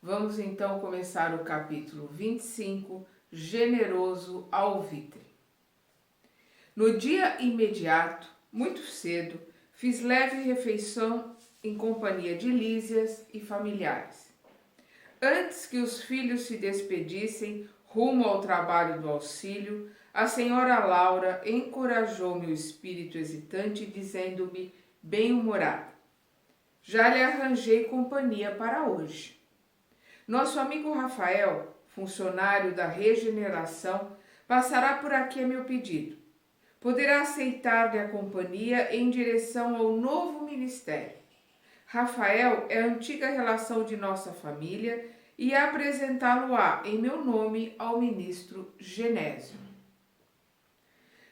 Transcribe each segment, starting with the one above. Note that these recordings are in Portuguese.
Vamos então começar o capítulo 25, Generoso Alvitre. No dia imediato, muito cedo, fiz leve refeição em companhia de Lísias e familiares. Antes que os filhos se despedissem rumo ao trabalho do auxílio, a senhora Laura encorajou meu espírito hesitante, dizendo-me, bem-humorada: já lhe arranjei companhia para hoje. Nosso amigo Rafael, funcionário da regeneração, passará por aqui a meu pedido. Poderá aceitar-lhe a companhia em direção ao novo ministério. Rafael é a antiga relação de nossa família e apresentá-lo-á em meu nome ao ministro Genésio.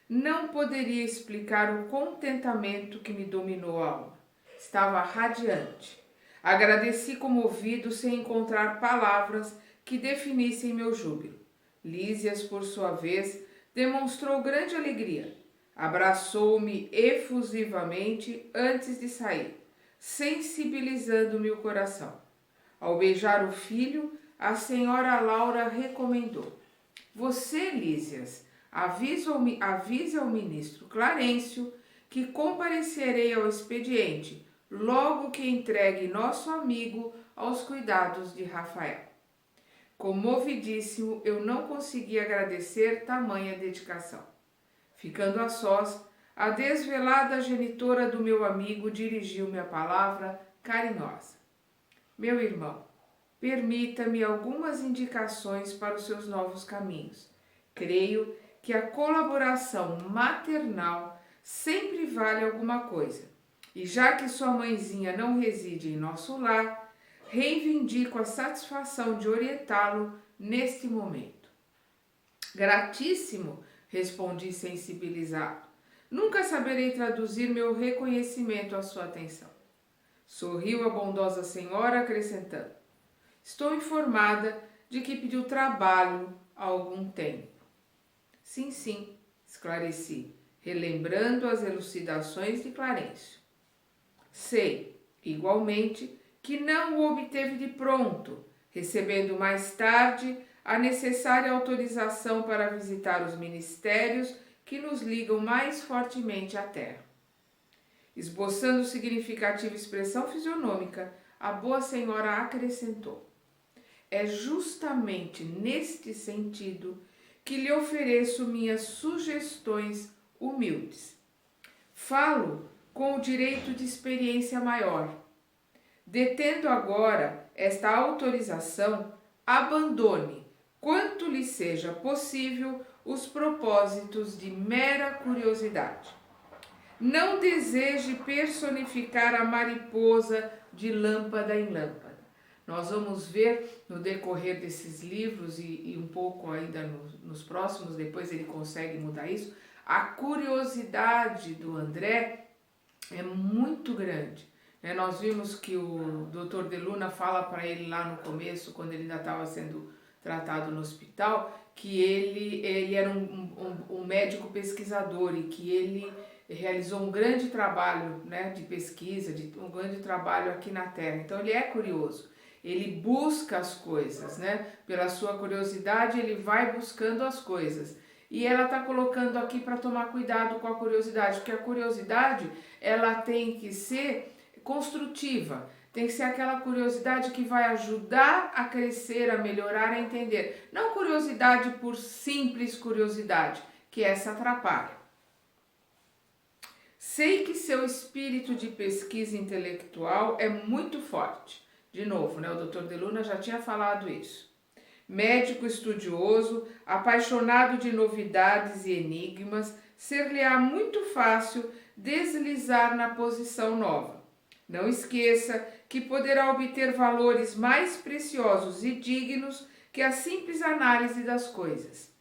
Não poderia explicar o contentamento que me dominou a alma. Estava radiante. Agradeci comovido sem encontrar palavras que definissem meu júbilo. Lísias, por sua vez, demonstrou grande alegria. Abraçou-me efusivamente antes de sair, sensibilizando-me o coração. Ao beijar o filho, a senhora Laura recomendou: você, Lísias, avise ao ministro Clarencio que comparecerei ao expediente logo que entregue nosso amigo aos cuidados de Rafael. Comovidíssimo, eu não consegui agradecer tamanha dedicação. Ficando a sós, a desvelada genitora do meu amigo dirigiu-me a palavra carinhosa. Meu irmão, permita-me algumas indicações para os seus novos caminhos. Creio que a colaboração maternal sempre vale alguma coisa. E já que sua mãezinha não reside em nosso lar, reivindico a satisfação de orientá-lo neste momento. Gratíssimo, respondi sensibilizado. Nunca saberei traduzir meu reconhecimento à sua atenção. Sorriu a bondosa senhora, acrescentando: estou informada de que pediu trabalho há algum tempo. Sim, esclareci, relembrando as elucidações de Clarencio. Sei, igualmente, que não o obteve de pronto, recebendo mais tarde a necessária autorização para visitar os ministérios que nos ligam mais fortemente à terra. Esboçando significativa expressão fisionômica, a boa senhora acrescentou: é justamente neste sentido que lhe ofereço minhas sugestões humildes. Falo com o direito de experiência maior. Detendo agora esta autorização, abandone, quanto lhe seja possível, os propósitos de mera curiosidade. Não deseje personificar a mariposa de lâmpada em lâmpada. Nós vamos ver no decorrer desses livros e um pouco ainda nos próximos, depois ele consegue mudar isso, a curiosidade do André é muito grande. Nós vimos que o Dr. De Luna fala para ele lá no começo, quando ele ainda estava sendo tratado no hospital, que ele era um médico pesquisador e que ele realizou um grande trabalho, de pesquisa, um grande trabalho aqui na Terra. Então ele é curioso, ele busca as coisas, pela sua curiosidade ele vai buscando as coisas. E ela está colocando aqui para tomar cuidado com a curiosidade, porque a curiosidade ela tem que ser construtiva, tem que ser aquela curiosidade que vai ajudar a crescer, a melhorar, a entender. Não curiosidade por simples curiosidade, que essa atrapalha. Sei que seu espírito de pesquisa intelectual é muito forte. De novo, o Dr. De Luna já tinha falado isso. Médico estudioso, apaixonado de novidades e enigmas, ser-lhe-á muito fácil deslizar na posição nova. Não esqueça que poderá obter valores mais preciosos e dignos que a simples análise das coisas.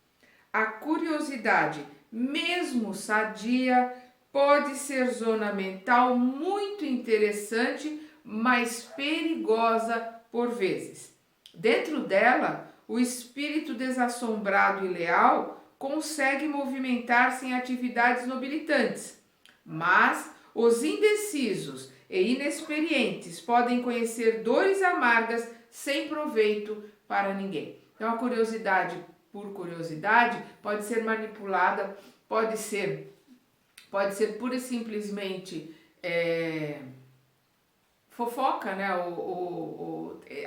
A curiosidade, mesmo sadia, pode ser zona mental muito interessante, mas perigosa por vezes. Dentro dela, o espírito desassombrado e leal consegue movimentar-se em atividades nobilitantes, mas os indecisos e inexperientes podem conhecer dores amargas sem proveito para ninguém. Então a curiosidade por curiosidade pode ser manipulada, pode ser pura e simplesmente fofoca, né?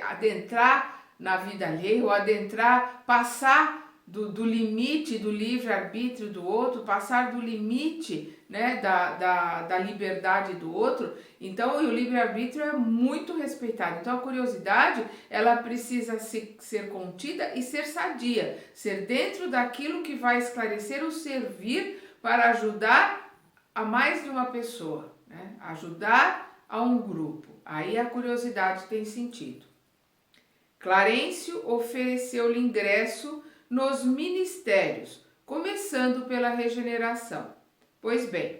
Adentrar na vida alheia, ou adentrar, passar do limite do livre-arbítrio do outro, passar do limite, né, da liberdade do outro. Então, o livre-arbítrio é muito respeitado. Então, a curiosidade, ela precisa ser contida e ser sadia, ser dentro daquilo que vai esclarecer ou servir para ajudar a mais de uma pessoa, né? Ajudar a um grupo. Aí a curiosidade tem sentido. Clarencio ofereceu-lhe ingresso nos ministérios, começando pela regeneração. Pois bem,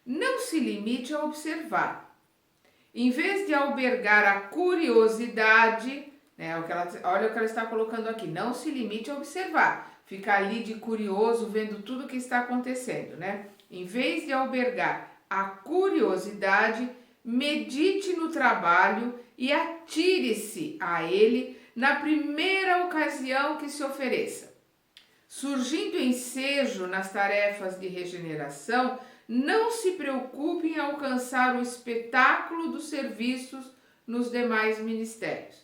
não se limite a observar. Em vez de albergar a curiosidade, né, olha o que ela está colocando aqui, não se limite a observar, ficar ali de curioso vendo tudo o que está acontecendo, né? Em vez de albergar a curiosidade, medite no trabalho e atire-se a ele na primeira ocasião que se ofereça. Surgindo ensejo nas tarefas de regeneração, não se preocupe em alcançar o espetáculo dos serviços nos demais ministérios.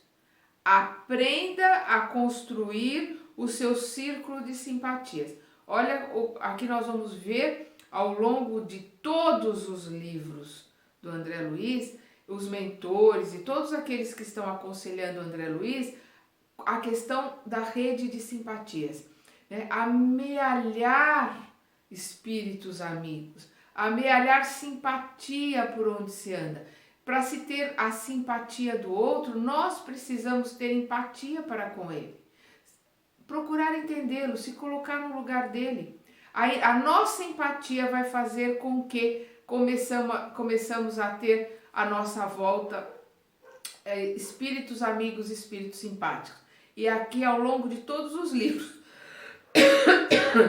Aprenda a construir o seu círculo de simpatias. Olha, aqui nós vamos ver ao longo de todos os livros do André Luiz, os mentores e todos aqueles que estão aconselhando o André Luiz, a questão da rede de simpatias, né? Amealhar espíritos amigos, amealhar simpatia por onde se anda. Para se ter a simpatia do outro, nós precisamos ter empatia para com ele. Procurar entendê-lo, se colocar no lugar dele. Aí a nossa empatia vai fazer com que começamos a ter à nossa volta espíritos amigos, espíritos simpáticos. E aqui ao longo de todos os livros,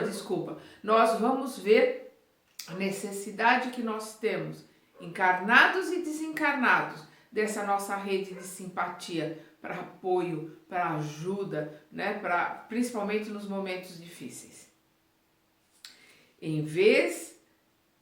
desculpa, nós vamos ver a necessidade que nós temos, encarnados e desencarnados, dessa nossa rede de simpatia para apoio, para ajuda, né, principalmente nos momentos difíceis. Em vez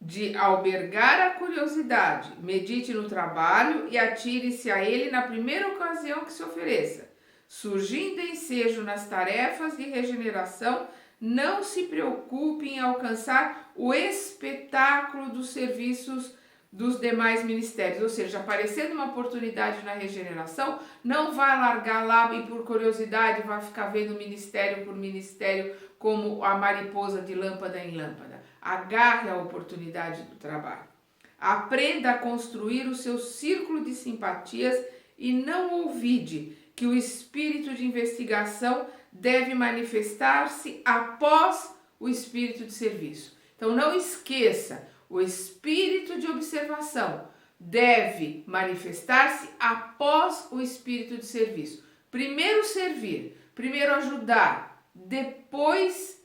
de albergar a curiosidade, medite no trabalho e atire-se a ele na primeira ocasião que se ofereça. Surgindo ensejo nas tarefas de regeneração, não se preocupe em alcançar o espetáculo dos serviços dos demais ministérios, ou seja, aparecendo uma oportunidade na regeneração, não vai largar lá e por curiosidade vai ficar vendo ministério por ministério como a mariposa de lâmpada em lâmpada. Agarre a oportunidade do trabalho. Aprenda a construir o seu círculo de simpatias e não olvide que o espírito de investigação deve manifestar-se após o espírito de serviço. Então não esqueça, o espírito de observação deve manifestar-se após o espírito de serviço. Primeiro servir, primeiro ajudar, depois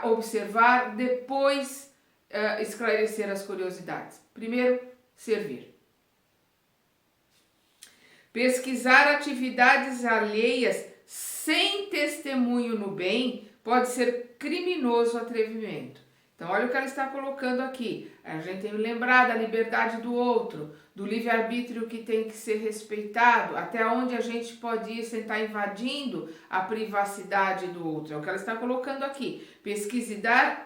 observar, depois esclarecer as curiosidades. Primeiro, servir. Pesquisar atividades alheias sem testemunho no bem pode ser criminoso atrevimento. Então, olha o que ela está colocando aqui. A gente tem que lembrar da liberdade do outro, do livre-arbítrio que tem que ser respeitado, até onde a gente pode ir sem estar invadindo a privacidade do outro. É o que ela está colocando aqui. Pesquisar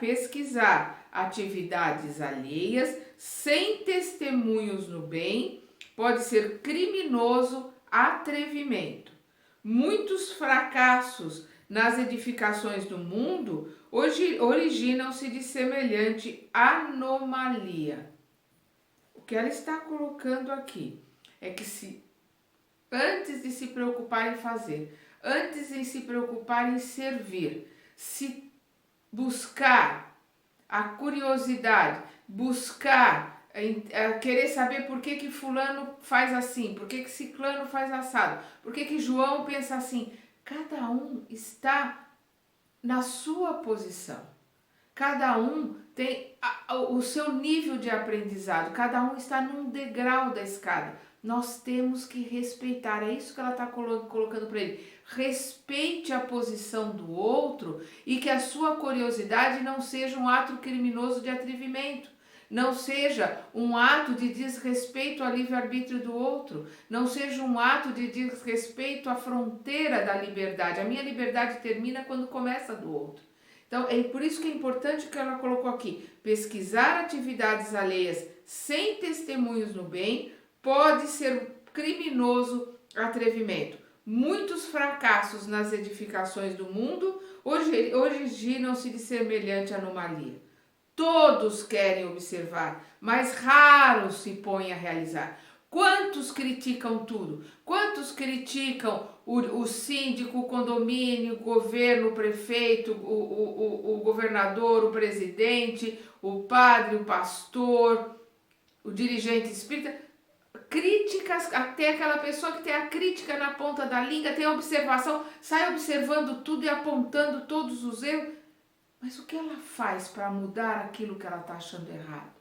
atividades alheias sem testemunhos no bem pode ser criminoso atrevimento. Muitos fracassos nas edificações do mundo hoje originam-se de semelhante anomalia. O que ela está colocando aqui é que antes de se preocupar em fazer, antes de se preocupar em servir, se buscar a curiosidade, buscar querer saber por que fulano faz assim, por que ciclano faz assado, por que João pensa assim. Cada um está na sua posição. Cada um tem o seu nível de aprendizado. Cada um está num degrau da escada. Nós temos que respeitar, é isso que ela está colocando para ele. Respeite a posição do outro e que a sua curiosidade não seja um ato criminoso de atrevimento. Não seja um ato de desrespeito ao livre-arbítrio do outro. Não seja um ato de desrespeito à fronteira da liberdade. A minha liberdade termina quando começa a do outro. Então, é por isso que é importante que ela colocou aqui. Pesquisar atividades alheias sem testemunhos no bem pode ser criminoso atrevimento. Muitos fracassos nas edificações do mundo hoje originam-se de semelhante anomalia. Todos querem observar, mas raros se põem a realizar. Quantos criticam tudo? Quantos criticam o síndico, o condomínio, o governo, o prefeito, o governador, o presidente, o padre, o pastor, o dirigente espírita? Críticas, até aquela pessoa que tem a crítica na ponta da língua, tem a observação, sai observando tudo e apontando todos os erros. Mas o que ela faz para mudar aquilo que ela está achando errado?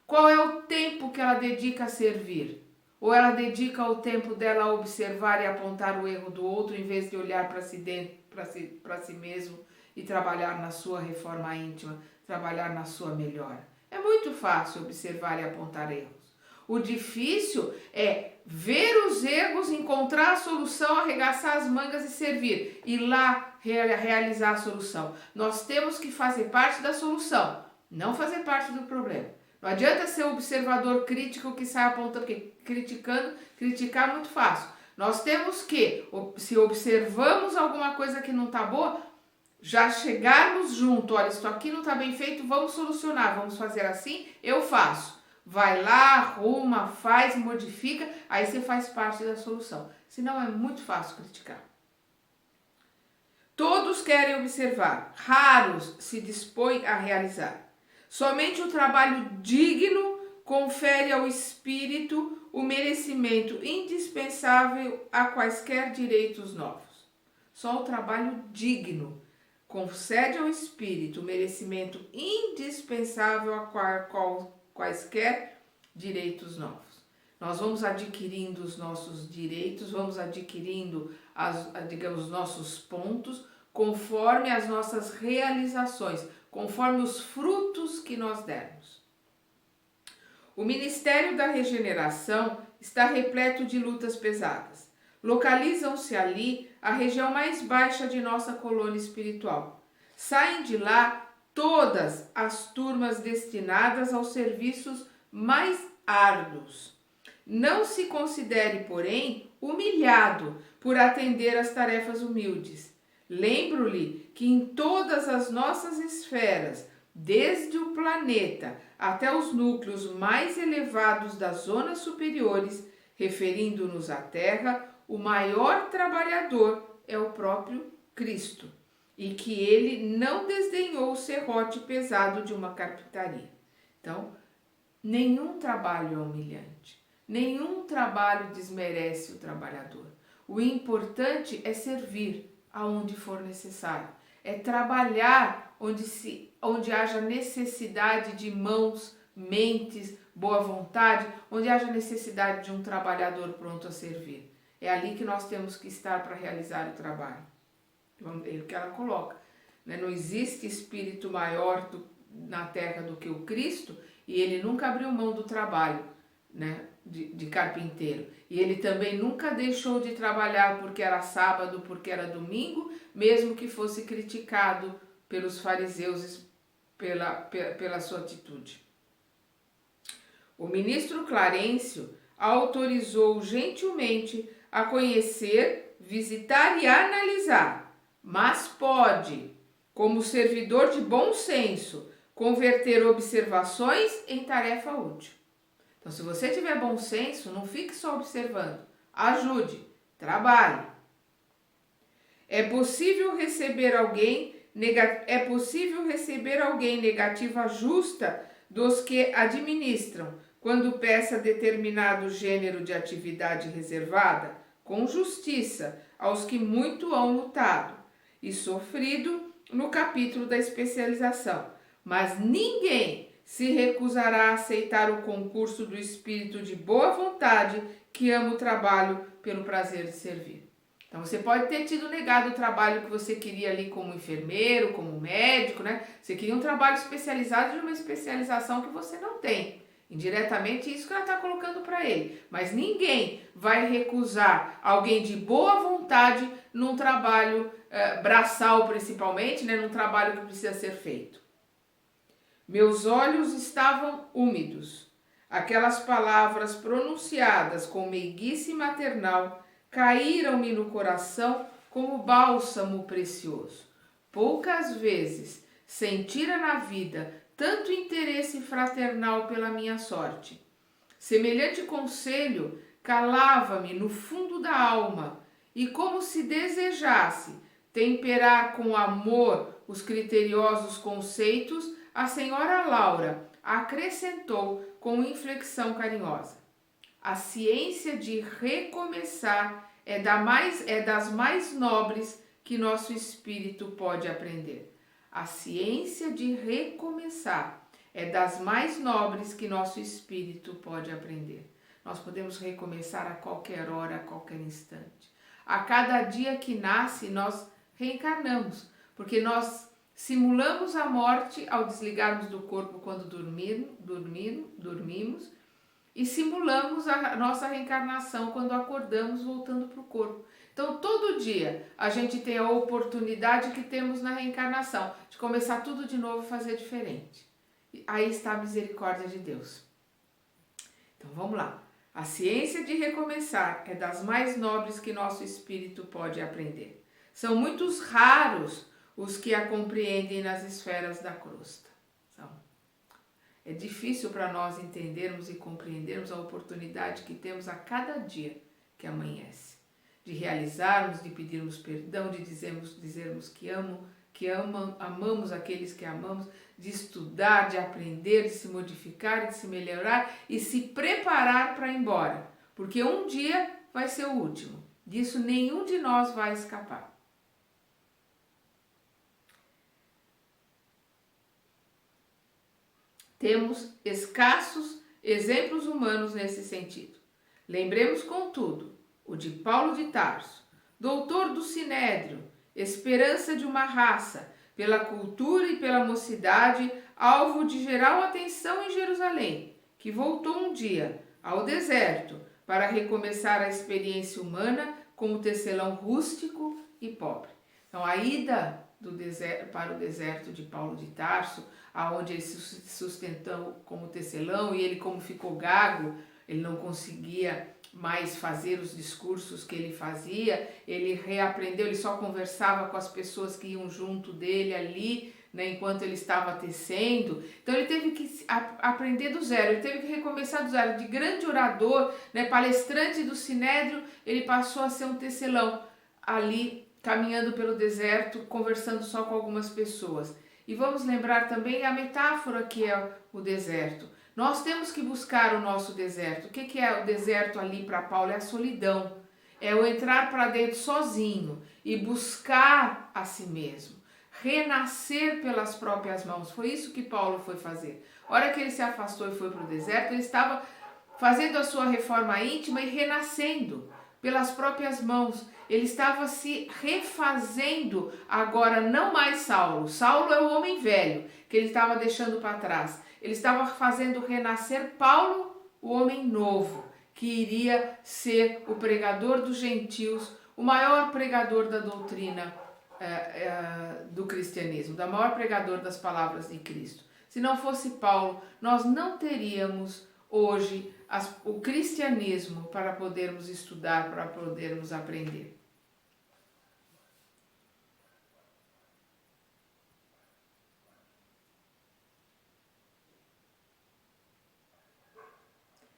Qual é o tempo que ela dedica a servir? Ou ela dedica o tempo dela a observar e apontar o erro do outro em vez de olhar para si mesmo e trabalhar na sua reforma íntima, trabalhar na sua melhora? É muito fácil observar e apontar erros. O difícil é ver os erros, encontrar a solução, arregaçar as mangas e servir. E lá realizar a solução. Nós temos que fazer parte da solução, não fazer parte do problema. Não adianta ser observador crítico que sai apontando, porque criticar é muito fácil. Nós temos que, se observamos alguma coisa que não está boa, já chegarmos junto, olha, isso aqui não está bem feito, vamos solucionar, vamos fazer assim, eu faço. Vai lá, arruma, faz, modifica, aí você faz parte da solução. Senão é muito fácil criticar. Todos querem observar, raros se dispõem a realizar. Somente o trabalho digno confere ao espírito o merecimento indispensável a quaisquer direitos novos. Só o trabalho digno concede ao espírito o merecimento indispensável a quaisquer direitos novos. Nós vamos adquirindo os nossos direitos, vamos adquirindo digamos, nossos pontos conforme as nossas realizações, conforme os frutos que nós dermos. O Ministério da Regeneração está repleto de lutas pesadas. Localizam-se ali a região mais baixa de nossa colônia espiritual. Saem de lá todas as turmas destinadas aos serviços mais árduos. Não se considere, porém, humilhado por atender às tarefas humildes. Lembro-lhe que em todas as nossas esferas, desde o planeta até os núcleos mais elevados das zonas superiores, referindo-nos à Terra, o maior trabalhador é o próprio Cristo, e que ele não desdenhou o serrote pesado de uma carpintaria. Então, nenhum trabalho é humilhante, nenhum trabalho desmerece o trabalhador. O importante é servir aonde for necessário, é trabalhar onde haja necessidade de mãos, mentes, boa vontade, onde haja necessidade de um trabalhador pronto a servir. É ali que nós temos que estar para realizar o trabalho. É o que ela coloca, né? Não existe espírito maior na Terra do que o Cristo, e ele nunca abriu mão do trabalho, né? de carpinteiro. E ele também nunca deixou de trabalhar porque era sábado, porque era domingo, mesmo que fosse criticado pelos fariseus pela sua atitude. O ministro Clarencio autorizou gentilmente a conhecer, visitar e analisar, mas pode, como servidor de bom senso, converter observações em tarefa útil. Então, se você tiver bom senso, não fique só observando, ajude, trabalhe. É possível receber alguém negativa justa dos que administram, quando peça determinado gênero de atividade reservada, com justiça aos que muito hão lutado e sofrido no capítulo da especialização. Mas ninguém se recusará a aceitar o concurso do espírito de boa vontade que ama o trabalho pelo prazer de servir. Então você pode ter tido negado o trabalho que você queria ali como enfermeiro, como médico, né? Você queria um trabalho especializado de uma especialização que você não tem. Indiretamente isso que ela está colocando para ele. Mas ninguém vai recusar alguém de boa vontade num trabalho braçal principalmente, né? Num trabalho que precisa ser feito. Meus olhos estavam úmidos. Aquelas palavras pronunciadas com meiguice maternal caíram-me no coração como bálsamo precioso. Poucas vezes sentira na vida tanto interesse fraternal pela minha sorte. Semelhante conselho calava-me no fundo da alma e, como se desejasse temperar com amor os criteriosos conceitos, a senhora Laura acrescentou com inflexão carinhosa: a ciência de recomeçar é das mais nobres que nosso espírito pode aprender. A ciência de recomeçar é das mais nobres que nosso espírito pode aprender. Nós podemos recomeçar a qualquer hora, a qualquer instante. A cada dia que nasce, nós reencarnamos, porque nós simulamos a morte ao desligarmos do corpo quando dormimos, e simulamos a nossa reencarnação quando acordamos voltando para o corpo. Então, todo dia a gente tem a oportunidade que temos na reencarnação de começar tudo de novo e fazer diferente. E aí está a misericórdia de Deus. Então, vamos lá. A ciência de recomeçar é das mais nobres que nosso espírito pode aprender. São muitos raros os que a compreendem nas esferas da crosta. É difícil para nós entendermos e compreendermos a oportunidade que temos a cada dia que amanhece, de realizarmos, de pedirmos perdão, de dizermos que amamos aqueles que amamos, de estudar, de aprender, de se modificar, de se melhorar e se preparar para ir embora, porque um dia vai ser o último. Disso nenhum de nós vai escapar. Temos escassos exemplos humanos nesse sentido. Lembremos, contudo, o de Paulo de Tarso, doutor do Sinédrio, esperança de uma raça, pela cultura e pela mocidade, alvo de geral atenção em Jerusalém, que voltou um dia ao deserto para recomeçar a experiência humana como tecelão rústico e pobre. Então, a ida para o deserto de Paulo de Tarso, aonde ele se sustentou como tecelão e ele, como ficou gago, ele não conseguia mais fazer os discursos que ele fazia, ele reaprendeu, ele só conversava com as pessoas que iam junto dele ali, né, enquanto ele estava tecendo. Então ele teve que aprender do zero, ele teve que recomeçar do zero. De grande orador, né, palestrante do Sinédrio, ele passou a ser um tecelão ali, caminhando pelo deserto, conversando só com algumas pessoas. E vamos lembrar também a metáfora que é o deserto. Nós temos que buscar o nosso deserto. O que é o deserto ali para Paulo? É a solidão. É o entrar para dentro sozinho e buscar a si mesmo. Renascer pelas próprias mãos. Foi isso que Paulo foi fazer. A hora que ele se afastou e foi para o deserto, ele estava fazendo a sua reforma íntima e renascendo pelas próprias mãos. Ele estava se refazendo agora, não mais Saulo. Saulo é o homem velho que ele estava deixando para trás. Ele estava fazendo renascer Paulo, o homem novo, que iria ser o pregador dos gentios, o maior pregador da doutrina do cristianismo, o maior pregador das palavras de Cristo. Se não fosse Paulo, nós não teríamos hoje o cristianismo para podermos estudar, para podermos aprender.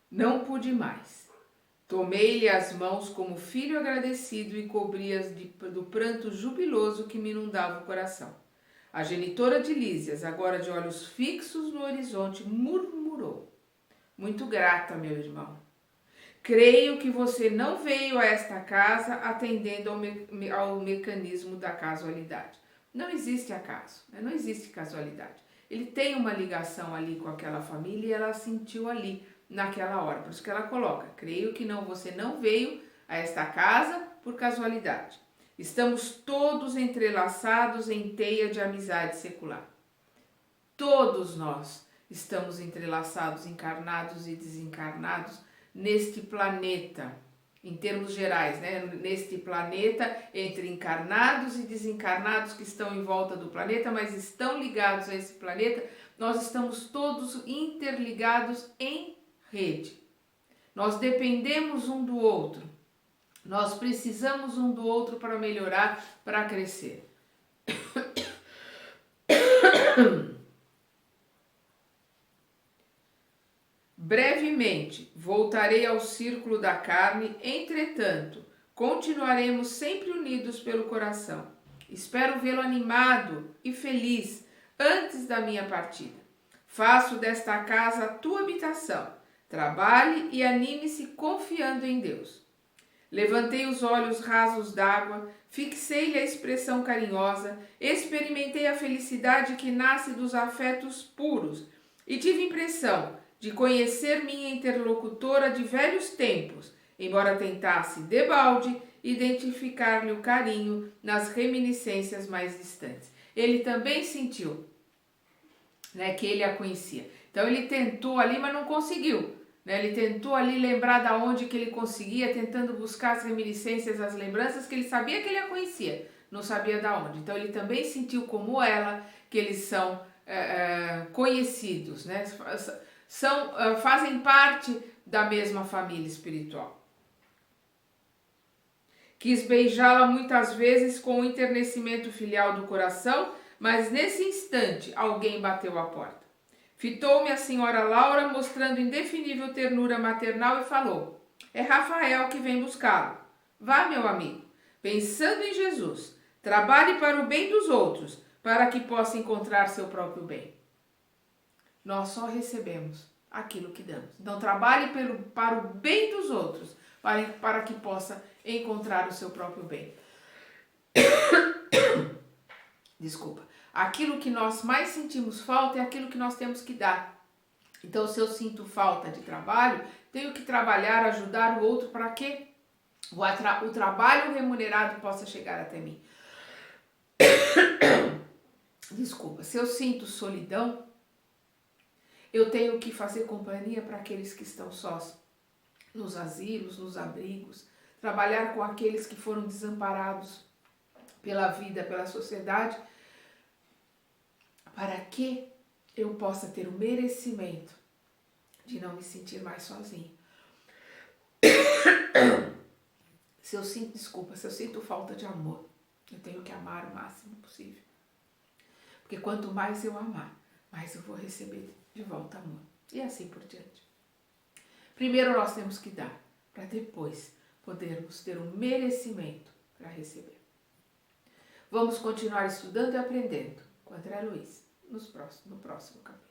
Não pude mais. Tomei-lhe as mãos como filho agradecido e cobri-as do pranto jubiloso que me inundava o coração. A genitora de Lísias, agora de olhos fixos no horizonte, murmurou: muito grata, meu irmão. Creio que você não veio a esta casa atendendo ao mecanismo da casualidade. Não existe acaso, não existe casualidade. Ele tem uma ligação ali com aquela família e ela sentiu ali, naquela hora. Por isso que ela coloca: creio que você não veio a esta casa por casualidade. Estamos todos entrelaçados em teia de amizade secular. Todos nós estamos entrelaçados, encarnados e desencarnados neste planeta, em termos gerais, né? Neste planeta, entre encarnados e desencarnados que estão em volta do planeta, mas estão ligados a esse planeta. Nós estamos todos interligados em rede. Nós dependemos um do outro. Nós precisamos um do outro para melhorar, para crescer. Brevemente voltarei ao círculo da carne, entretanto, continuaremos sempre unidos pelo coração. Espero vê-lo animado e feliz antes da minha partida. Faço desta casa a tua habitação. Trabalhe e anime-se confiando em Deus. Levantei os olhos rasos d'água, fixei-lhe a expressão carinhosa, experimentei a felicidade que nasce dos afetos puros e tive impressão de conhecer minha interlocutora de velhos tempos, embora tentasse, debalde, identificar-lhe o carinho nas reminiscências mais distantes. Ele também sentiu, né, que ele a conhecia. Então ele tentou ali, mas não conseguiu. Né? Ele tentou ali lembrar da onde que ele conseguia, tentando buscar as reminiscências, as lembranças, que ele sabia que ele a conhecia, não sabia da onde. Então ele também sentiu, como ela, que eles são conhecidos, né? Fazem parte da mesma família espiritual. Quis beijá-la muitas vezes com o enternecimento filial do coração, mas nesse instante alguém bateu à porta. Fitou-me a senhora Laura, mostrando indefinível ternura maternal, e falou: é Rafael que vem buscá-lo. Vá, meu amigo, pensando em Jesus, trabalhe para o bem dos outros, para que possa encontrar seu próprio bem. Nós só recebemos aquilo que damos. Então, trabalhe para o bem dos outros, para que possa encontrar o seu próprio bem. Desculpa. Aquilo que nós mais sentimos falta é aquilo que nós temos que dar. Então, se eu sinto falta de trabalho, tenho que trabalhar, ajudar o outro para que o trabalho remunerado possa chegar até mim. Desculpa. Se eu sinto solidão, eu tenho que fazer companhia para aqueles que estão sós, nos asilos, nos abrigos, trabalhar com aqueles que foram desamparados pela vida, pela sociedade, para que eu possa ter o merecimento de não me sentir mais sozinho. Se eu sinto falta de amor, eu tenho que amar o máximo possível. Porque quanto mais eu amar, mais eu vou receber de volta amor. E assim por diante. Primeiro nós temos que dar, para depois podermos ter um merecimento para receber. Vamos continuar estudando e aprendendo com André Luiz no próximo capítulo.